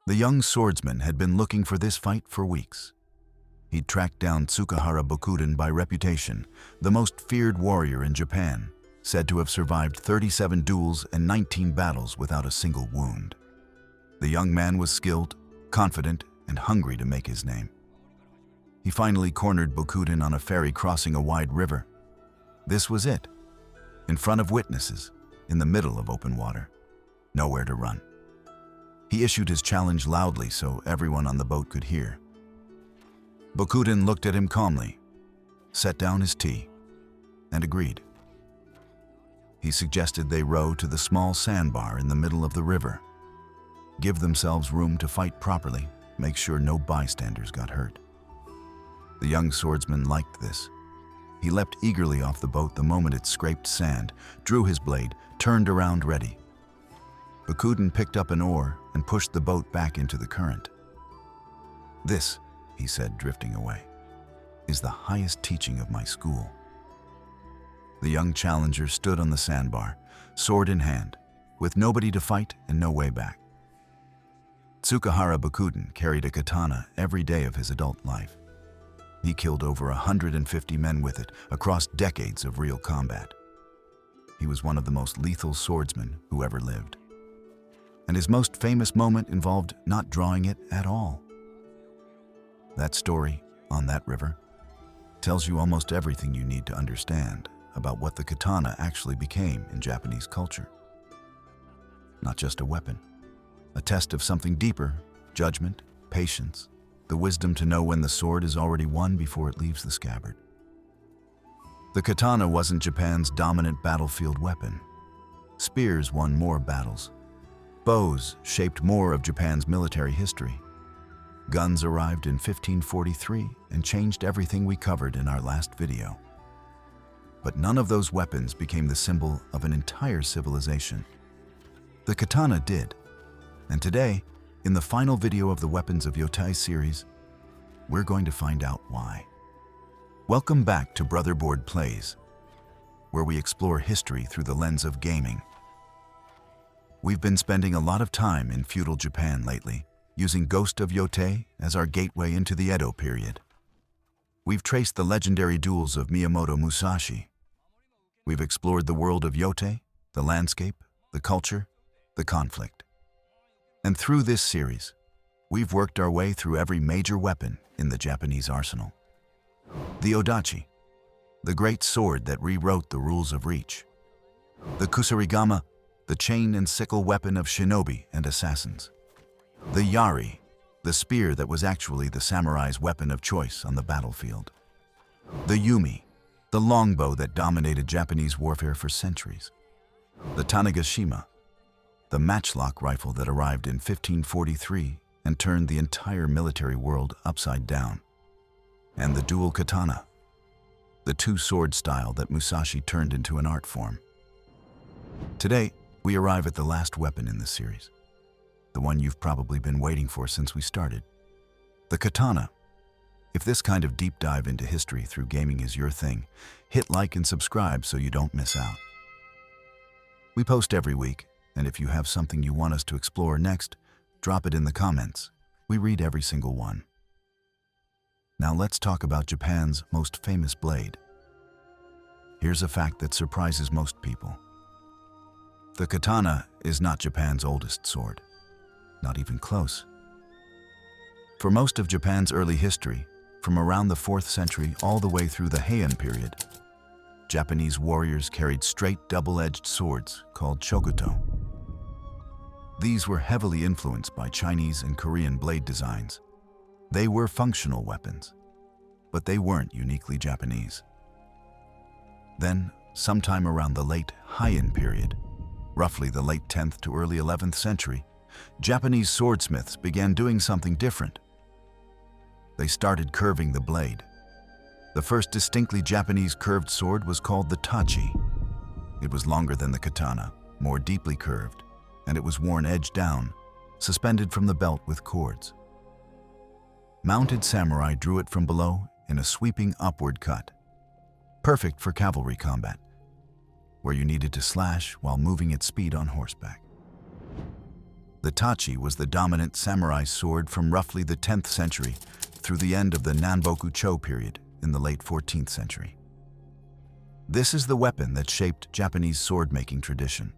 The young swordsman had been looking for this fight for weeks. He'd tracked down Tsukahara Bokuden by reputation, the most feared warrior in Japan, said to have survived 37 duels and 19 battles without a single wound. The young man was skilled, confident, and hungry to make his name. He finally cornered Bokuden on a ferry crossing a wide river. This was it. In front of witnesses, in the middle of open water. Nowhere to run. He issued his challenge loudly so everyone on the boat could hear. Bokuden looked at him calmly, set down his tea, and agreed. He suggested they row to the small sandbar in the middle of the river, give themselves room to fight properly, make sure no bystanders got hurt. The young swordsman liked this. He leapt eagerly off the boat the moment it scraped sand, drew his blade, turned around ready. Bokuden picked up an oar and pushed the boat back into the current. "This," he said, drifting away, "is the highest teaching of my school." The young challenger stood on the sandbar, sword in hand, with nobody to fight and no way back. Tsukahara Bokuden carried a katana every day of his adult life. He killed over 150 men with it across decades of real combat. He was one of the most lethal swordsmen who ever lived. And his most famous moment involved not drawing it at all. That story, On That River, tells you almost everything you need to understand about what the katana actually became in Japanese culture. Not just a weapon, a test of something deeper, judgment, patience, the wisdom to know when the sword is already won before it leaves the scabbard. The katana wasn't Japan's dominant battlefield weapon. Spears won more battles. Bows shaped more of Japan's military history. Guns arrived in 1543 and changed everything we covered in our last video. But none of those weapons became the symbol of an entire civilization. The katana did. And today, in the final video of the Weapons of Yotei series, we're going to find out why. Welcome back to Brotherboard Plays, where we explore history through the lens of gaming. We've been spending a lot of time in feudal Japan lately, using Ghost of Yotei as our gateway into the Edo period. We've traced the legendary duels of Miyamoto Musashi. We've explored the world of Yotei, the landscape, the culture, the conflict. And through this series, we've worked our way through every major weapon in the Japanese arsenal. The odachi, the great sword that rewrote the rules of reach. The kusarigama, the chain and sickle weapon of shinobi and assassins. The yari, the spear that was actually the samurai's weapon of choice on the battlefield. The yumi, the longbow that dominated Japanese warfare for centuries. The tanegashima, the matchlock rifle that arrived in 1543 and turned the entire military world upside down. And the dual katana, the two-sword style that Musashi turned into an art form. Today, we arrive at the last weapon in this series, the one you've probably been waiting for since we started, the katana. If this kind of deep dive into history through gaming is your thing, hit like and subscribe so you don't miss out. We post every week, and if you have something you want us to explore next, drop it in the comments. We read every single one. Now let's talk about Japan's most famous blade. Here's a fact that surprises most people. The katana is not Japan's oldest sword. Not even close. For most of Japan's early history, from around the 4th century all the way through the Heian period, Japanese warriors carried straight double-edged swords called chokutō. These were heavily influenced by Chinese and Korean blade designs. They were functional weapons, but they weren't uniquely Japanese. Then, sometime around the late Heian period, roughly the late 10th to early 11th century, Japanese swordsmiths began doing something different. They started curving the blade. The first distinctly Japanese curved sword was called the tachi. It was longer than the katana, more deeply curved, and it was worn edge down, suspended from the belt with cords. Mounted samurai drew it from below in a sweeping upward cut, perfect for cavalry combat, where you needed to slash while moving at speed on horseback. The tachi was the dominant samurai sword from roughly the 10th century through the end of the Nanboku-cho period in the late 14th century. This is the weapon that shaped Japanese sword-making tradition.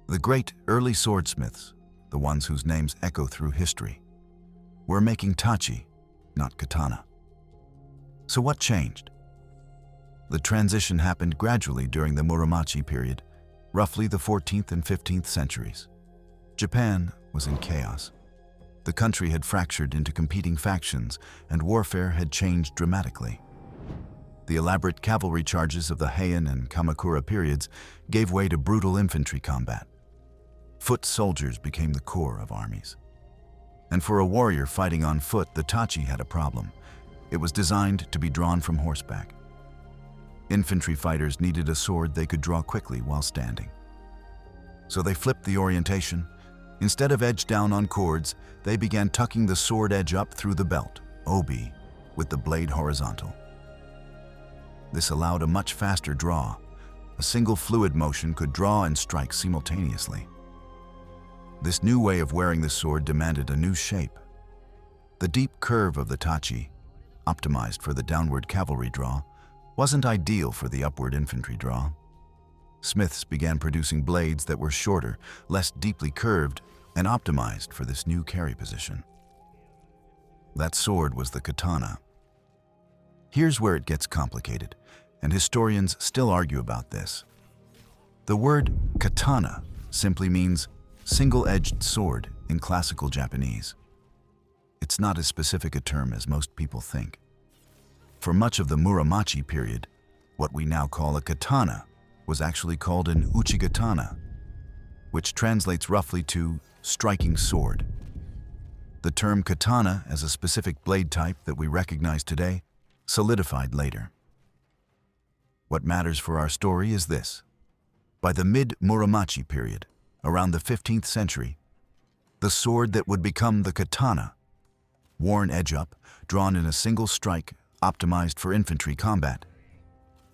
The great early swordsmiths, the ones whose names echo through history, were making tachi, not katana. So what changed? The transition happened gradually during the Muramasa period, roughly the 14th and 15th centuries. Japan was in chaos. The country had fractured into competing factions, and warfare had changed dramatically. The elaborate cavalry charges of the Heian and Kamakura periods gave way to brutal infantry combat. Foot soldiers became the core of armies. And for a warrior fighting on foot, the tachi had a problem. It was designed to be drawn from horseback. Infantry fighters needed a sword they could draw quickly while standing. So they flipped the orientation. Instead of edge down on cords, they began tucking the sword edge up through the belt, obi, with the blade horizontal. This allowed a much faster draw. A single fluid motion could draw and strike simultaneously. This new way of wearing the sword demanded a new shape. The deep curve of the tachi, optimized for the downward cavalry draw, wasn't ideal for the upward infantry draw. Smiths began producing blades that were shorter, less deeply curved, and optimized for this new carry position. That sword was the katana. Here's where it gets complicated, and historians still argue about this. The word katana simply means single-edged sword in classical Japanese. It's not as specific a term as most people think. For much of the Muramasa period, what we now call a katana was actually called an uchigatana, which translates roughly to striking sword. The term katana as a specific blade type that we recognize today solidified later. What matters for our story is this. By the mid-Muramasa period, around the 15th century, the sword that would become the katana, worn edge up, drawn in a single strike, optimized for infantry combat,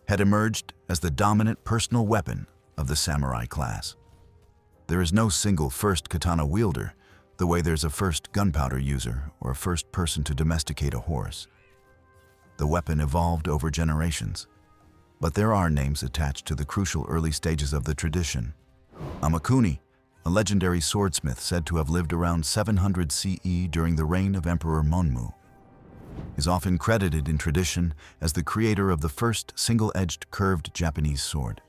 had emerged as the dominant personal weapon of the samurai class. There is no single first katana wielder, the way there's a first gunpowder user or a first person to domesticate a horse. The weapon evolved over generations, but there are names attached to the crucial early stages of the tradition. Amakuni, a legendary swordsmith said to have lived around 700 CE during the reign of Emperor Monmu, is often credited in tradition as the creator of the first single-edged curved Japanese sword.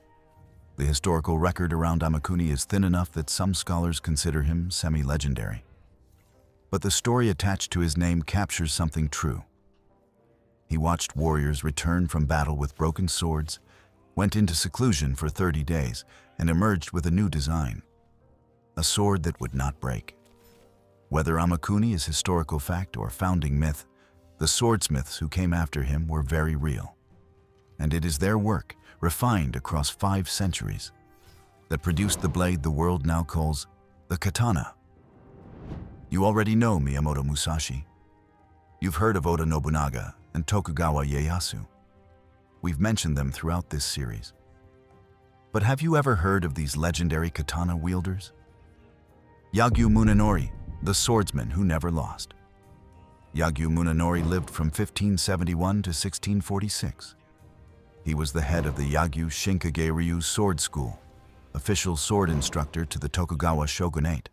The historical record around Amakuni is thin enough that some scholars consider him semi-legendary. But the story attached to his name captures something true. He watched warriors return from battle with broken swords, went into seclusion for 30 days, and emerged with a new design. A sword that would not break. Whether Amakuni is historical fact or founding myth, the swordsmiths who came after him were very real. And it is their work, refined across 5 centuries, that produced the blade the world now calls the katana. You already know Miyamoto Musashi. You've heard of Oda Nobunaga and Tokugawa Ieyasu. We've mentioned them throughout this series. But have you ever heard of these legendary katana wielders? Yagyu Munenori, the swordsman who never lost. Yagyu Munenori lived from 1571 to 1646. He was the head of the Yagyu Shinkage-ryu sword school, official sword instructor to the Tokugawa shogunate,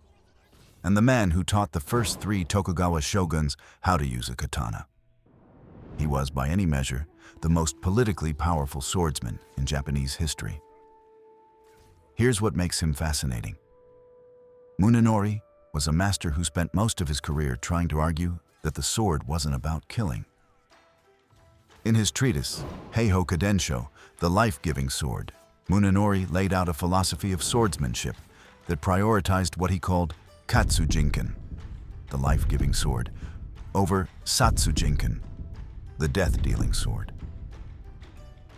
and the man who taught the first 3 Tokugawa shoguns how to use a katana. He was, by any measure, the most politically powerful swordsman in Japanese history. Here's what makes him fascinating. Munenori was a master who spent most of his career trying to argue that the sword wasn't about killing. In his treatise, Heiho Kadensho, the life-giving sword, Munenori laid out a philosophy of swordsmanship that prioritized what he called Katsujinken, the life-giving sword, over Satsujinken, the death-dealing sword.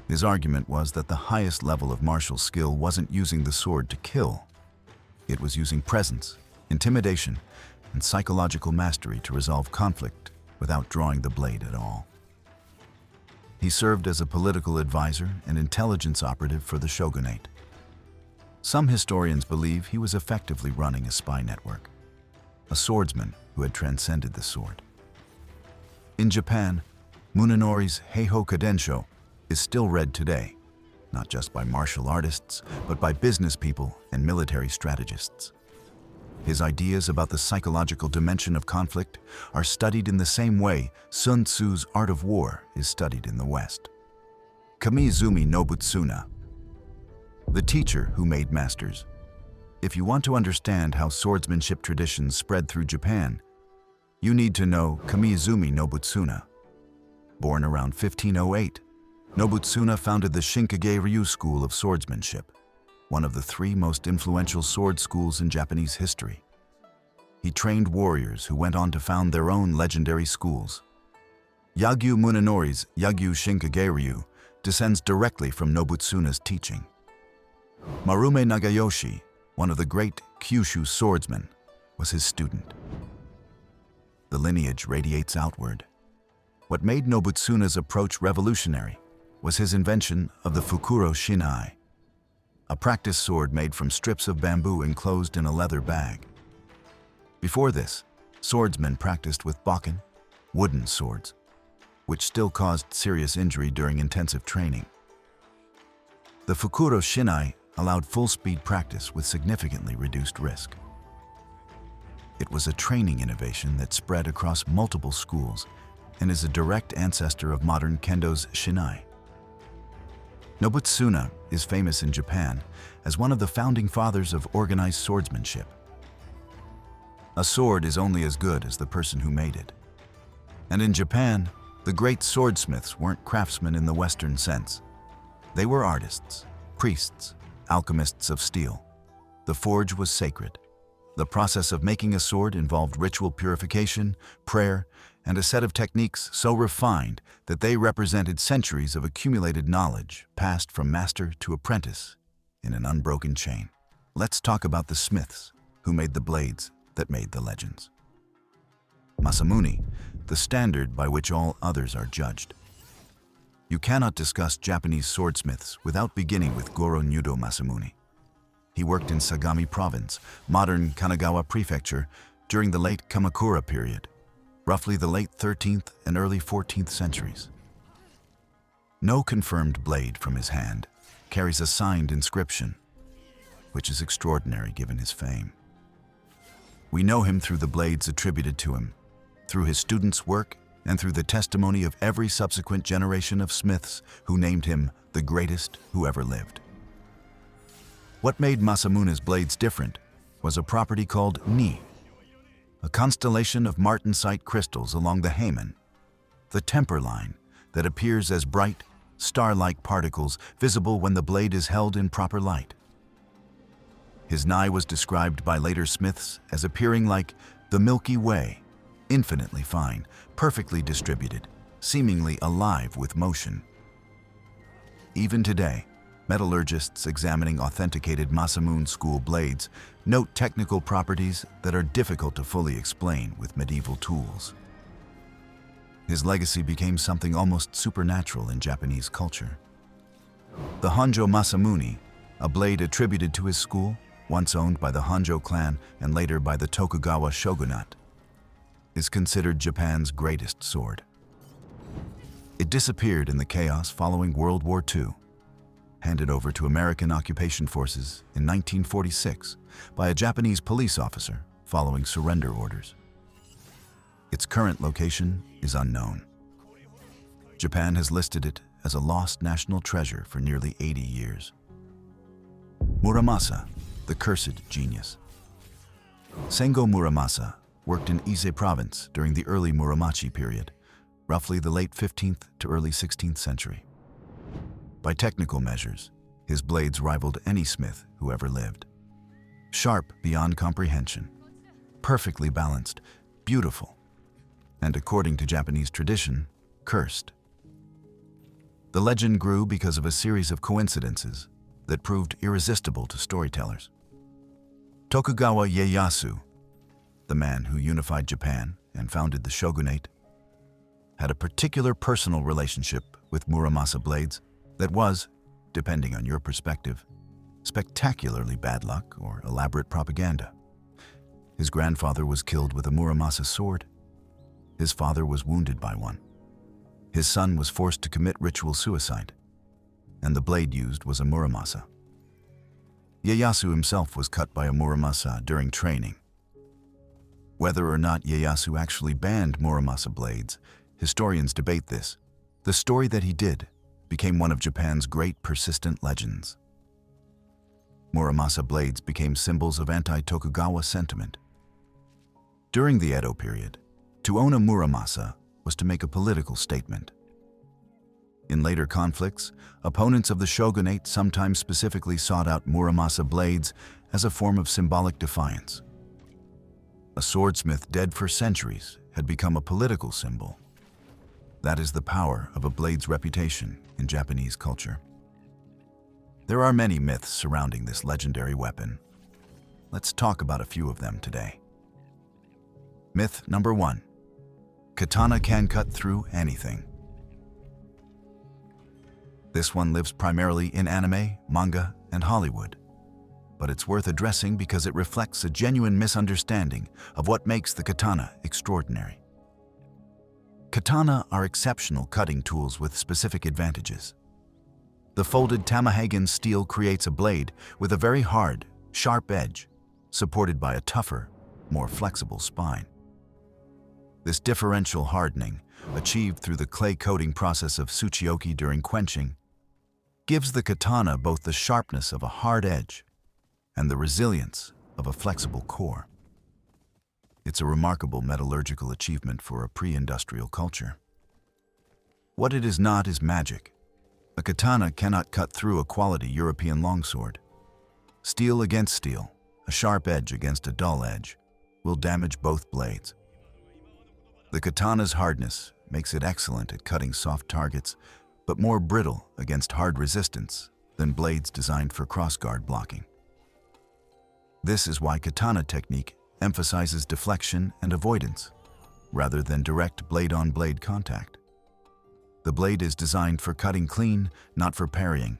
His argument was that the highest level of martial skill wasn't using the sword to kill. It was using presence, intimidation, and psychological mastery to resolve conflict without drawing the blade at all. He served as a political advisor and intelligence operative for the shogunate. Some historians believe he was effectively running a spy network, a swordsman who had transcended the sword. In Japan, Munenori's Heiho Kadensho is still read today, not just by martial artists, but by business people and military strategists. His ideas about the psychological dimension of conflict are studied in the same way Sun Tzu's Art of War is studied in the West. Kamizumi Nobutsuna, the teacher who made masters. If you want to understand how swordsmanship traditions spread through Japan, you need to know Kamizumi Nobutsuna. Born around 1508, Nobutsuna founded the Shinkage-ryu School of Swordsmanship, one of the 3 most influential sword schools in Japanese history. He trained warriors who went on to found their own legendary schools. Yagyu Munenori's Yagyu Shinkage-ryu descends directly from Nobutsuna's teaching. Marume Nagayoshi, one of the great Kyushu swordsmen, was his student. The lineage radiates outward. What made Nobutsuna's approach revolutionary was his invention of the Fukuro Shinai, a practice sword made from strips of bamboo enclosed in a leather bag. Before this, swordsmen practiced with bokken, wooden swords, which still caused serious injury during intensive training. The Fukuro Shinai allowed full-speed practice with significantly reduced risk. It was a training innovation that spread across multiple schools and is a direct ancestor of modern Kendo's Shinai. Nobutsuna is famous in Japan as one of the founding fathers of organized swordsmanship. A sword is only as good as the person who made it. And in Japan, the great swordsmiths weren't craftsmen in the Western sense. They were artists, priests, alchemists of steel. The forge was sacred. The process of making a sword involved ritual purification, prayer, and a set of techniques so refined that they represented centuries of accumulated knowledge passed from master to apprentice in an unbroken chain. Let's talk about the smiths who made the blades that made the legends. Masamune, the standard by which all others are judged. You cannot discuss Japanese swordsmiths without beginning with Goro Nyudo Masamune. He worked in Sagami Province, modern Kanagawa Prefecture, during the late Kamakura period, roughly the late 13th and early 14th centuries. No confirmed blade from his hand carries a signed inscription, which is extraordinary given his fame. We know him through the blades attributed to him, through his students' work, and through the testimony of every subsequent generation of smiths who named him the greatest who ever lived. What made Masamune's blades different was a property called Ni, a constellation of martensite crystals along the Hamen, the temper line that appears as bright, star-like particles visible when the blade is held in proper light. His Ni was described by later smiths as appearing like the Milky Way, infinitely fine, perfectly distributed, seemingly alive with motion. Even today, metallurgists examining authenticated Masamune school blades note technical properties that are difficult to fully explain with medieval tools. His legacy became something almost supernatural in Japanese culture. The Honjo Masamune, a blade attributed to his school, once owned by the Honjo clan and later by the Tokugawa shogunate, is considered Japan's greatest sword. It disappeared in the chaos following World War II, handed over to American occupation forces in 1946 by a Japanese police officer following surrender orders. Its current location is unknown. Japan has listed it as a lost national treasure for nearly 80 years. Muramasa, the cursed genius. Sengo Muramasa worked in Ise province during the early Muromachi period, roughly the late 15th to early 16th century. By technical measures, his blades rivaled any smith who ever lived. Sharp beyond comprehension, perfectly balanced, beautiful, and according to Japanese tradition, cursed. The legend grew because of a series of coincidences that proved irresistible to storytellers. Tokugawa Ieyasu, the man who unified Japan and founded the shogunate, had a particular personal relationship with Muramasa blades that was, depending on your perspective, spectacularly bad luck, or elaborate propaganda. His grandfather was killed with a Muramasa sword. His father was wounded by one. His son was forced to commit ritual suicide, and the blade used was a Muramasa. Ieyasu himself was cut by a Muramasa during training. Whether or not Ieyasu actually banned Muramasa blades, historians debate this. The story that he did became one of Japan's great persistent legends. Muramasa blades became symbols of anti-Tokugawa sentiment. During the Edo period, to own a Muramasa was to make a political statement. In later conflicts, opponents of the shogunate sometimes specifically sought out Muramasa blades as a form of symbolic defiance. A swordsmith dead for centuries had become a political symbol. That is the power of a blade's reputation in Japanese culture. There are many myths surrounding this legendary weapon. Let's talk about a few of them today. Myth number 1. Katana can cut through anything. This one lives primarily in anime, manga, and Hollywood. But it's worth addressing because it reflects a genuine misunderstanding of what makes the katana extraordinary. Katana are exceptional cutting tools with specific advantages. The folded Tamahagen steel creates a blade with a very hard, sharp edge, supported by a tougher, more flexible spine. This differential hardening, achieved through the clay coating process of tsuchioki during quenching, gives the katana both the sharpness of a hard edge and the resilience of a flexible core. It's a remarkable metallurgical achievement for a pre-industrial culture. What it is not is magic. A katana cannot cut through a quality European longsword. Steel against steel, a sharp edge against a dull edge, will damage both blades. The katana's hardness makes it excellent at cutting soft targets, but more brittle against hard resistance than blades designed for crossguard blocking. This is why katana technique emphasizes deflection and avoidance, rather than direct blade-on-blade contact. The blade is designed for cutting clean, not for parrying.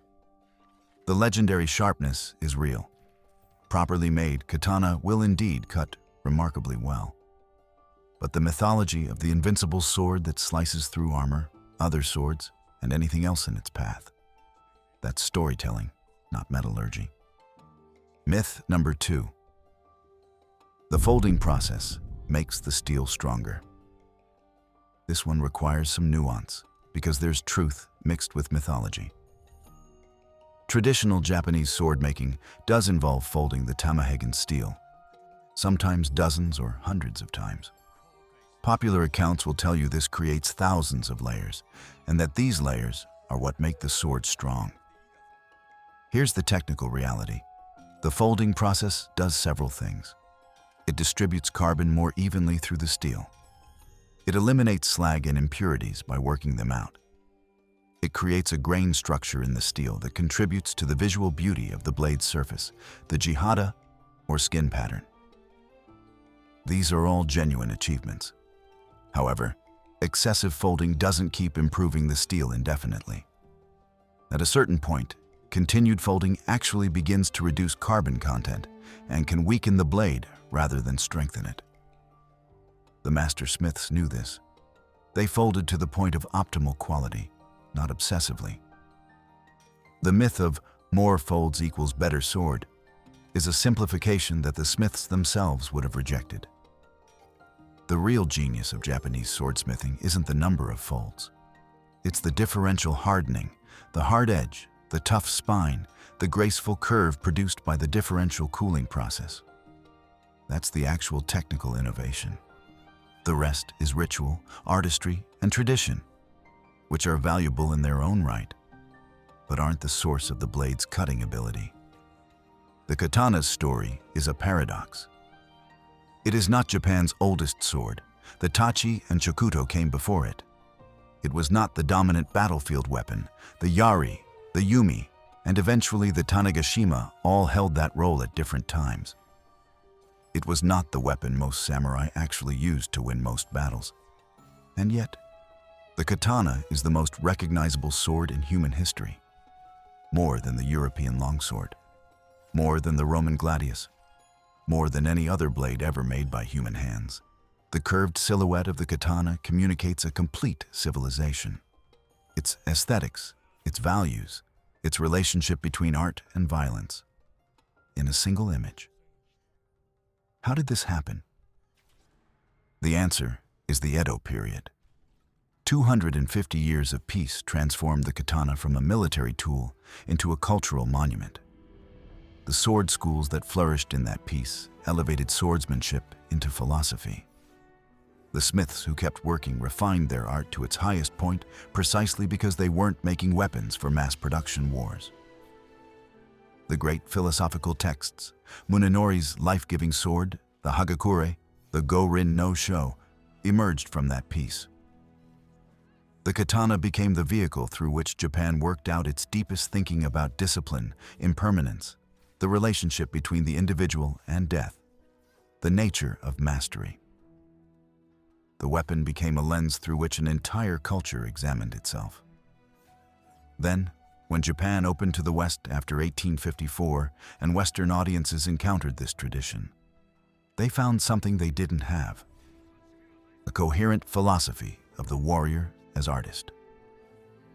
The legendary sharpness is real. Properly made, katana will indeed cut remarkably well. But the mythology of the invincible sword that slices through armor, other swords, and anything else in its path. That's storytelling, not metallurgy. Myth number 2. The folding process makes the steel stronger. This one requires some nuance, because there's truth mixed with mythology. Traditional Japanese sword making does involve folding the Tamahagen steel, sometimes dozens or hundreds of times. Popular accounts will tell you this creates thousands of layers, and that these layers are what make the sword strong. Here's the technical reality. The folding process does several things. It distributes carbon more evenly through the steel. It eliminates slag and impurities by working them out. It creates a grain structure in the steel that contributes to the visual beauty of the blade's surface, the jihada, or skin pattern. These are all genuine achievements. However, excessive folding doesn't keep improving the steel indefinitely. At a certain point, continued folding actually begins to reduce carbon content and can weaken the blade rather than strengthen it. The master smiths knew this. They folded to the point of optimal quality, not obsessively. The myth of more folds equals better sword is a simplification that the smiths themselves would have rejected. The real genius of Japanese swordsmithing isn't the number of folds. It's the differential hardening, the hard edge, the tough spine, the graceful curve produced by the differential cooling process. That's the actual technical innovation. The rest is ritual, artistry, and tradition, which are valuable in their own right, but aren't the source of the blade's cutting ability. The katana's story is a paradox. It is not Japan's oldest sword. The tachi and chokutō came before it. It was not the dominant battlefield weapon. The yari, the yumi, and eventually the tanegashima all held that role at different times. It was not the weapon most samurai actually used to win most battles. And yet, the katana is the most recognizable sword in human history, more than the European longsword. more than the Roman gladius, more than any other blade ever made by human hands. The curved silhouette of the katana communicates a complete civilization. Its aesthetics, its values, its relationship between art and violence, in a single image. How did this happen? The answer is the Edo period. 250 years of peace transformed the katana from a military tool into a cultural monument. The sword schools that flourished in that peace elevated swordsmanship into philosophy. The smiths who kept working refined their art to its highest point precisely because they weren't making weapons for mass production wars. The great philosophical texts, Munenori's life-giving sword, the Hagakure, the Go-Rin no Sho, emerged from that peace. The katana became the vehicle through which Japan worked out its deepest thinking about discipline, impermanence, the relationship between the individual and death, the nature of mastery. The weapon became a lens through which an entire culture examined itself. Then, when Japan opened to the West after 1854 and Western audiences encountered this tradition, they found something they didn't have: a coherent philosophy of the warrior as artist.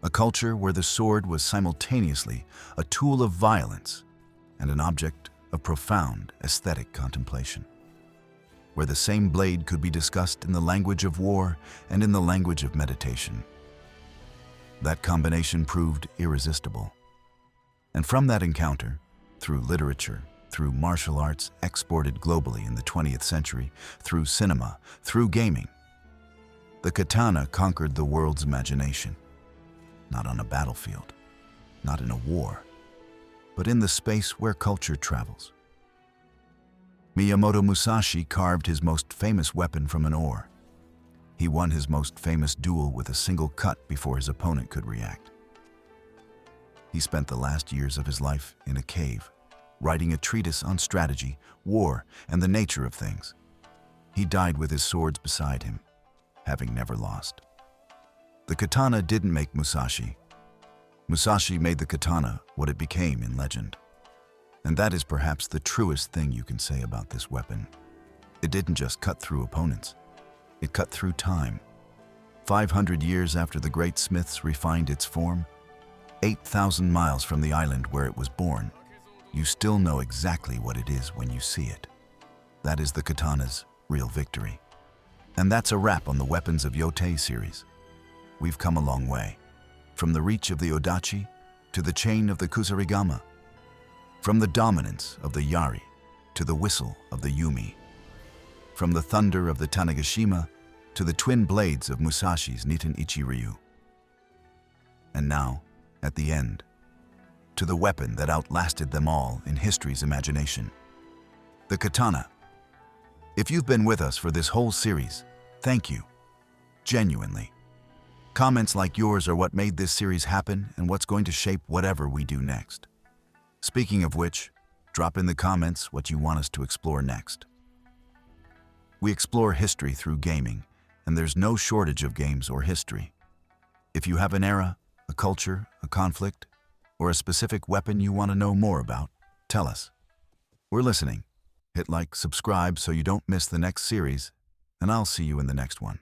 A culture where the sword was simultaneously a tool of violence and an object of profound aesthetic contemplation. Where the same blade could be discussed in the language of war and in the language of meditation. That combination proved irresistible. And from that encounter, through literature, through martial arts exported globally in the 20th century, through cinema, through gaming, the katana conquered the world's imagination. Not on a battlefield, not in a war, but in the space where culture travels. Miyamoto Musashi carved his most famous weapon from an oar. He won his most famous duel with a single cut before his opponent could react. He spent the last years of his life in a cave, writing a treatise on strategy, war, and the nature of things. He died with his swords beside him, having never lost. The katana didn't make Musashi. Musashi made the katana what it became in legend. And that is perhaps the truest thing you can say about this weapon. It didn't just cut through opponents. It cut through time. 500 years after the great smiths refined its form, 8,000 miles from the island where it was born, you still know exactly what it is when you see it. That is the katana's real victory. And that's a wrap on the Weapons of Yotei series. We've come a long way. From the reach of the odachi to the chain of the kusarigama. From the dominance of the yari to the whistle of the yumi. From the thunder of the Tanegashima to the twin blades of Musashi's Niten Ichi-ryu. And now, at the end, to the weapon that outlasted them all in history's imagination, the katana. If you've been with us for this whole series, thank you, genuinely. Comments like yours are what made this series happen and what's going to shape whatever we do next. Speaking of which, drop in the comments what you want us to explore next. We explore history through gaming, and there's no shortage of games or history. If you have an era, a culture, a conflict, or a specific weapon you want to know more about, tell us. We're listening. Hit like, subscribe so you don't miss the next series, and I'll see you in the next one.